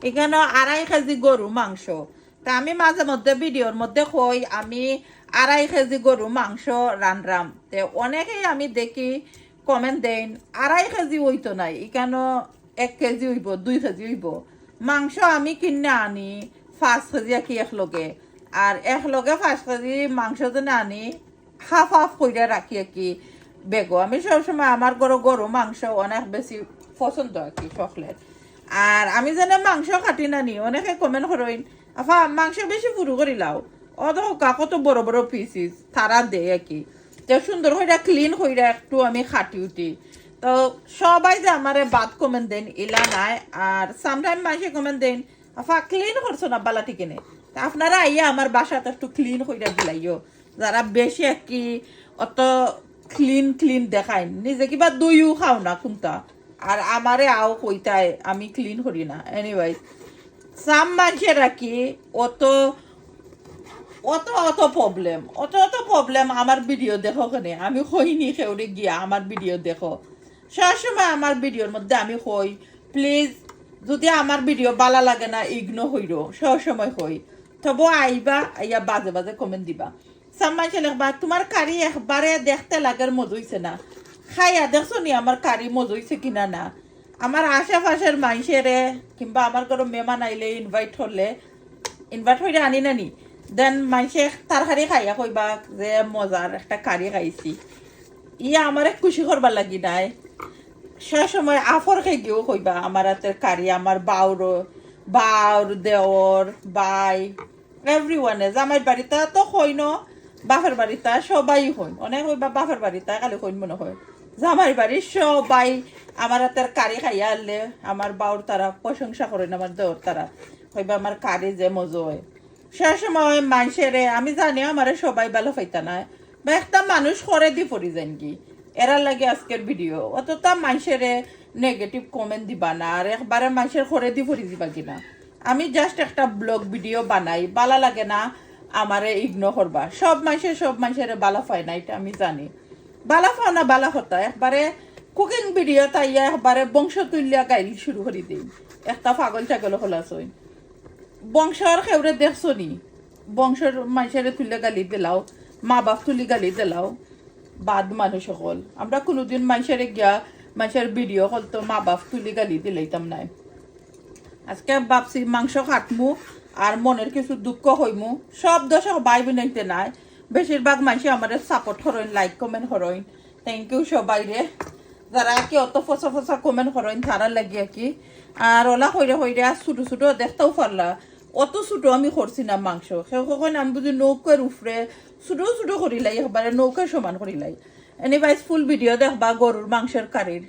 এখানে 2.5 কেজি গরু মাংস। তা আমি মাঝে মধ্যে ভিডিওর মধ্যে কই আমি 2.5 কেজি গরু মাংস রান্নাম। তে অনেকেই আমি দেখি কমেন্ট দেন 2.5 কেজি হইতো নাই, এখানে 1 কেজি হইব, 2 কেজি হইব। মাংস আমি কিনে আনি 5 কেজি কি একলগে, আর একলগে 5 কেজি মাংস যেন আনি হাফ হাফ করে রাখি কি বেগো। আমি সবসময় আমার গরু মাংস অনেক বেশি পছন্দ আর কি, সকলের। আর আমি জানে মাংস কাটি না নি, অনেকে কমেন্ট করেন আফা মাংস বেশি পুরু করে লাও, অত কত বড় বড় পিসিস তারা দেয় আর কি। তো সুন্দর হইরা ক্লিন হইরা একটু আমি খাটি উঠি। তো সবাই যে আমারে বাদ কমেন্ট দেন ইলা নাই। আর সামটাইম মাসে কমেন্ট দেন আফা ক্লিন করছো না বালাটি কিনে। তা আপনারা আইয়া আমার বাসাটা একটু ক্লিন হইরা দিলাইও, যারা বেশি আর কি অত ক্লিন ক্লিন দেখায়, নিজে কিবা দইও খাও না কোনটা, আর আমারে আও কইতায় আমি ক্লিন করি না। এনিওয়াইজ সাম মানুষেরা কি অত অত অত প্রবলেম, অত প্রবলেম আমার ভিডিও দেখো কেনে। আমি কইনি সেউরে গিয়া আমার ভিডিও দেখো, সবসময় আমার ভিডিওর মধ্যে আমি কই প্লিজ যদি আমার ভিডিও ভালো লাগে না ইগনোর হইরো, সবসময় কই। তবু আইবা আইয়া বাজে বাজে কমেন্ট দিবা। সাম্মাই লেখবা তোমার কারি একবারে দেখতে লাগার মজা হইছে না, খাইয়া দেখছো নি আমার কারি মজা হইছে কিনা না। আমার আশেপাশের মানুষেরে কিংবা আমার কোনো মেহমান আইলে ইনভাইট হইলে আনি না নি, দেন মানুষে তারকারি খাইয়া কইবা যে মজার একটা কারি খাইছি। ইয়া আমারে খুশি করবার লাগি নাই। সে সময় আফর খাই গিয়েও কইবা আমার হাতের কারি, আমার বাউর দেওর বাই এভরিওয়ানে জামাই বাড়িতে তো হইন, বাপের বাড়িতে সবাই হইন, অনেক হইবা বাপের বাড়িতে খালি হইন মনে হয়। জামাই বাড়ির সবাই আমার হাতের কারি খাইয়া আনলে আমার বাউর তারা প্রশংসা করেন, আমার দেওর তারা হইবা আমার কারি যে মজা হয়। সে সময় মানুষেরে আমি জানি আমারে সবাই ভালো পাইতা না, বা একটা মানুষ করে দি পড়ি যান কি এরা লাগে আজকের ভিডিও অতটা মানুষেরে নেগেটিভ কমেন্ট দিবা না, আর একবারে মানুষের করে দি পড়ি দিবা কিনা। আমি জাস্ট একটা ব্লগ ভিডিও বানাই, ভালো লাগে না আমারে ইগনোর করবা। সব মানুষের ভালো পায় না, এটা আমি জানি। ভালো পাও না ভালো হতা একবারে কুকিং ভিডিও তাইয়া একবারে বংশ তুলিয়া গাইল শুরু করে দিই, একটা পাগল টাগল হলাছই। বংশর খেউরে দেখছো নি, বংশের মানুষের তুলে গালি দিলাও, মা বাপ তুলি গালি দিলাও, বাদ মানুষ সকল আমরা কোনোদিন মানুষের গিয়া মানুষের ভিডিও হল তো মা বাপ তুলি গালি দিলাইতাম নাই। আজকে ভাবছি মাংস কাটমু আর মনের কিছু দুঃখ হইমু, সব দর্শক ভাই বোনাইতে নাই, বেশিরভাগ মানুষ আমাদের সাপোর্ট হরইন, লাইক কমেন্ট হরইন। থ্যাংক ইউ সবাই রে, যারা কি অত ফসা ফসা কমেন্ট হরইন তারা লাগিয়া কি। আর ওলা হইরে ছোটো ছোটো দেখতেও পারলা, অত ছোটো আমি করছি না মাংস। সেখন আমি বুঝি নৌকার উফরে ছোটো করিলাই, একবারে নৌকার সমান করিলাই। এনিওয়াইজ ফুল ভিডিও দেখবা গরুর মাংসের কারির।